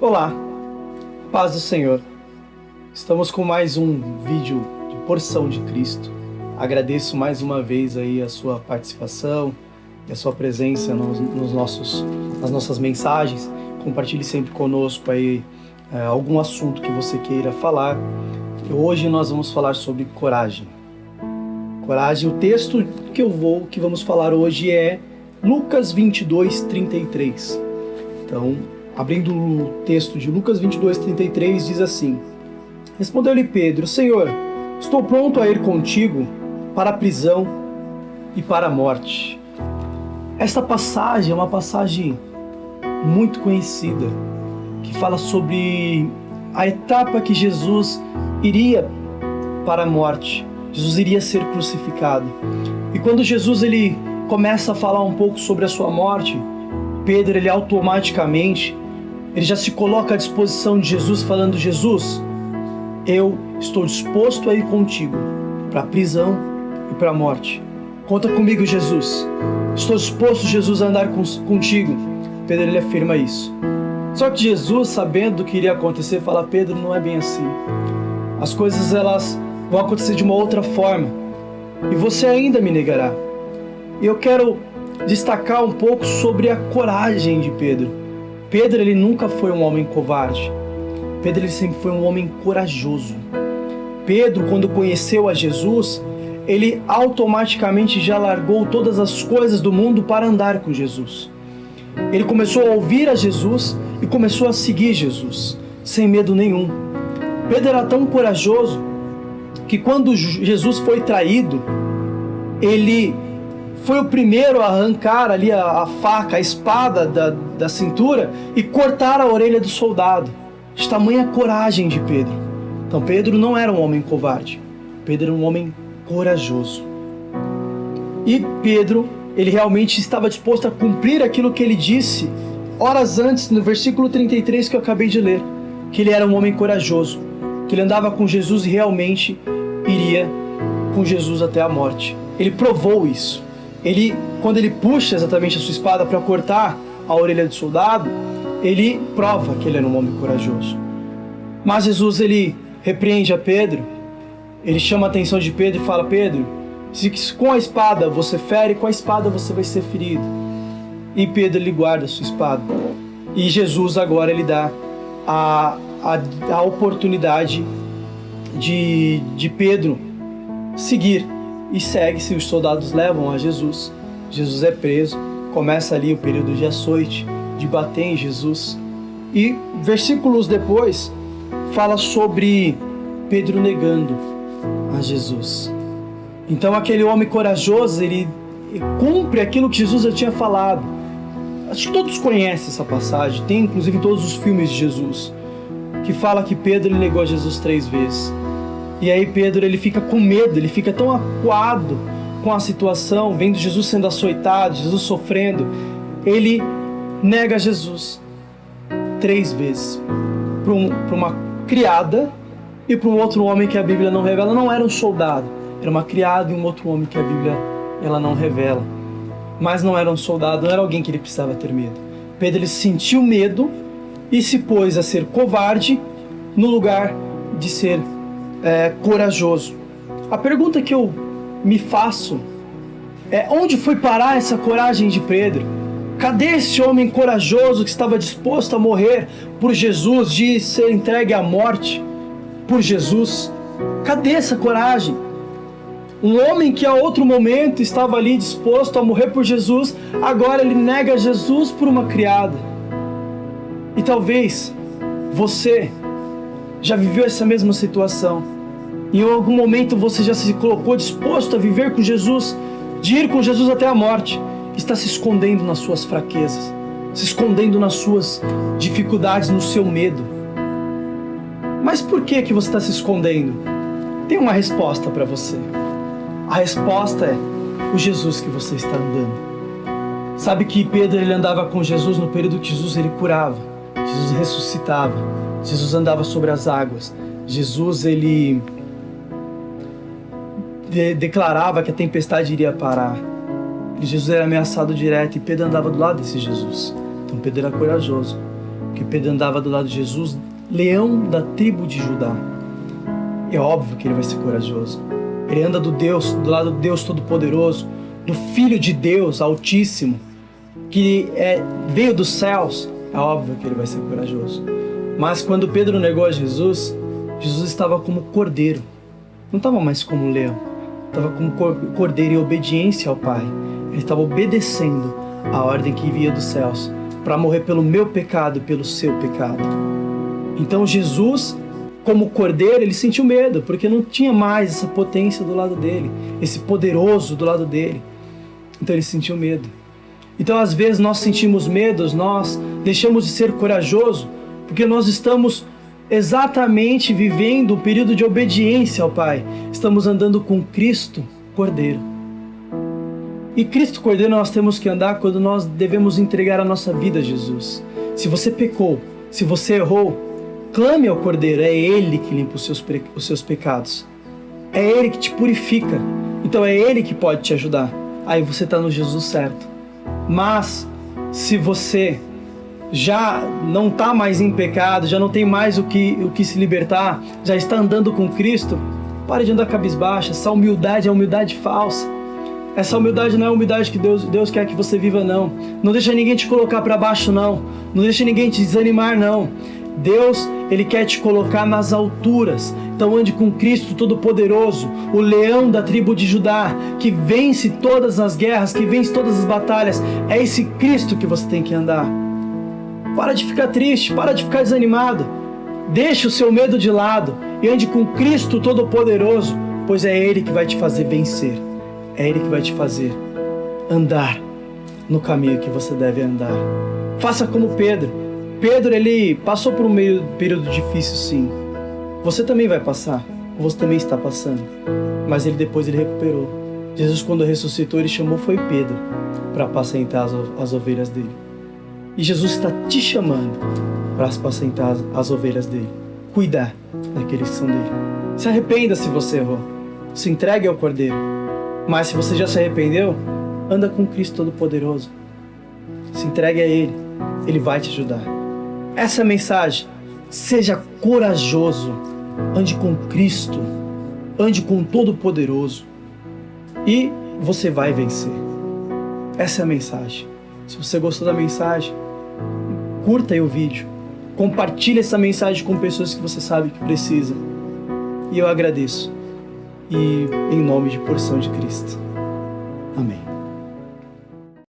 Olá, paz do Senhor. Estamos com mais um vídeo de Porção de Cristo. Agradeço mais uma vez aí a sua participação e a sua presença nas nossas mensagens. Compartilhe sempre conosco aí algum assunto que você queira falar. E hoje nós vamos falar sobre coragem. Coragem, o texto que vamos falar hoje é Lucas 22, 33. Então, abrindo o texto de Lucas 22, 33, diz assim: Respondeu-lhe Pedro: Senhor, estou pronto a ir contigo para a prisão e para a morte. Esta passagem é uma passagem muito conhecida, que fala sobre a etapa que Jesus iria para a morte. Jesus iria ser crucificado. E quando Jesus ele começa a falar um pouco sobre a sua morte, Pedro ele automaticamente ele já se coloca à disposição de Jesus, falando: Jesus, eu estou disposto a ir contigo para a prisão e para a morte. Conta comigo, Jesus. Estou disposto, Jesus, a andar contigo. Pedro ele afirma isso. Só que Jesus, sabendo do que iria acontecer, fala: Pedro, não é bem assim. As coisas elas vão acontecer de uma outra forma e você ainda me negará. E eu quero destacar um pouco sobre a coragem de Pedro. Pedro ele nunca foi um homem covarde. Pedro ele sempre foi um homem corajoso. Pedro, quando conheceu a Jesus, ele automaticamente já largou todas as coisas do mundo para andar com Jesus. Ele começou a ouvir a Jesus e começou a seguir Jesus, sem medo nenhum. Pedro era tão corajoso que quando Jesus foi traído, ele foi o primeiro a arrancar ali a faca, a espada da cintura e cortar a orelha do soldado. De tamanha coragem de Pedro. Então Pedro não era um homem covarde. Pedro era um homem corajoso. E Pedro, ele realmente estava disposto a cumprir aquilo que ele disse horas antes, no versículo 33 que eu acabei de ler. Que ele era um homem corajoso. Que ele andava com Jesus e realmente iria com Jesus até a morte. Ele provou isso. Quando ele puxa exatamente a sua espada para cortar a orelha do soldado, ele prova que ele era um homem corajoso. Mas Jesus ele repreende a Pedro, ele chama a atenção de Pedro e fala: Pedro, se com a espada você fere, com a espada você vai ser ferido. E Pedro ele guarda a sua espada. E Jesus agora ele dá a oportunidade de Pedro seguir. E segue-se, os soldados levam a Jesus. Jesus é preso, começa ali o período de açoite, de bater em Jesus. E versículos depois fala sobre Pedro negando a Jesus. Então aquele homem corajoso, ele cumpre aquilo que Jesus já tinha falado. Acho que todos conhecem essa passagem, tem inclusive em todos os filmes de Jesus, que fala que Pedro ele negou a Jesus 3 vezes. E aí Pedro ele fica com medo, ele fica tão acuado com a situação, vendo Jesus sendo açoitado, Jesus sofrendo, ele nega Jesus 3 vezes para uma criada e para um outro homem que a Bíblia não revela. Não era um soldado, era uma criada e um outro homem que a Bíblia ela não revela. Mas não era um soldado, não era alguém que ele precisava ter medo. Pedro ele sentiu medo e se pôs a ser covarde no lugar de ser corajoso. A pergunta que eu me faço é: onde foi parar essa coragem de Pedro? Cadê esse homem corajoso que estava disposto a morrer por Jesus, de ser entregue à morte por Jesus? Cadê essa coragem? Um homem que a outro momento estava ali disposto a morrer por Jesus, agora ele nega Jesus por uma criada. E talvez você já viveu essa mesma situação. Em algum momento você já se colocou disposto a viver com Jesus, de ir com Jesus até a morte. Está se escondendo nas suas fraquezas, se escondendo nas suas dificuldades, no seu medo. Mas por que você está se escondendo? Tem uma resposta para você. A resposta é o Jesus que você está andando. Sabe que Pedro ele andava com Jesus no período que Jesus ele curava, Jesus ressuscitava, Jesus andava sobre as águas, Jesus ele declarava que a tempestade iria parar. E Jesus era ameaçado direto e Pedro andava do lado desse Jesus. Então Pedro era corajoso. que Pedro andava do lado de Jesus, leão da tribo de Judá. É óbvio que ele vai ser corajoso. Ele anda do lado do Deus Todo-Poderoso, do Filho de Deus Altíssimo, que veio dos céus. É óbvio que ele vai ser corajoso. Mas quando Pedro negou a Jesus, Jesus estava como cordeiro. Não estava mais como leão. Estava como cordeiro em obediência ao Pai. Ele estava obedecendo a ordem que vinha dos céus para morrer pelo meu pecado e pelo seu pecado. Então Jesus, como cordeiro, ele sentiu medo, porque não tinha mais essa potência do lado dele, esse poderoso do lado dele. Então ele sentiu medo. Então às vezes nós sentimos medos, nós deixamos de ser corajosos, porque nós estamos exatamente vivendo um período de obediência ao Pai. Estamos andando com Cristo Cordeiro. E Cristo Cordeiro nós temos que andar quando nós devemos entregar a nossa vida a Jesus. Se você pecou, se você errou, clame ao Cordeiro. É Ele que limpa os seus pecados. É Ele que te purifica. Então é Ele que pode te ajudar. Aí você está no Jesus certo. Mas se você já não está mais em pecado, já não tem mais o que se libertar, já está andando com Cristo, pare de andar cabisbaixo. Essa humildade é humildade falsa. Essa humildade não é a humildade que Deus quer que você viva, não. Não deixa ninguém te colocar para baixo, não. Não deixa ninguém te desanimar, não. Deus, Ele quer te colocar nas alturas. Então ande com Cristo Todo-Poderoso, o leão da tribo de Judá, que vence todas as guerras, que vence todas as batalhas. É esse Cristo que você tem que andar. Para de ficar triste, para de ficar desanimado. Deixe o seu medo de lado e ande com Cristo Todo-Poderoso, pois é Ele que vai te fazer vencer. É Ele que vai te fazer andar no caminho que você deve andar. Faça como Pedro. Pedro, ele passou por um período difícil, sim. Você também vai passar. Você também está passando. Mas depois ele recuperou. Jesus, quando ressuscitou, ele chamou foi Pedro para apacentar as ovelhas dele. E Jesus está te chamando para apacentar as ovelhas dele. Cuidar daqueles que são dele. Se arrependa se você errou. Se entregue ao Cordeiro. Mas se você já se arrependeu, anda com Cristo Todo-Poderoso. Se entregue a Ele. Ele vai te ajudar. Essa é a mensagem. Seja corajoso. Ande com Cristo. Ande com o Todo-Poderoso. E você vai vencer. Essa é a mensagem. Se você gostou da mensagem, curta aí o vídeo. Compartilhe essa mensagem com pessoas que você sabe que precisam. E eu agradeço. E em nome de Porção de Cristo. Amém.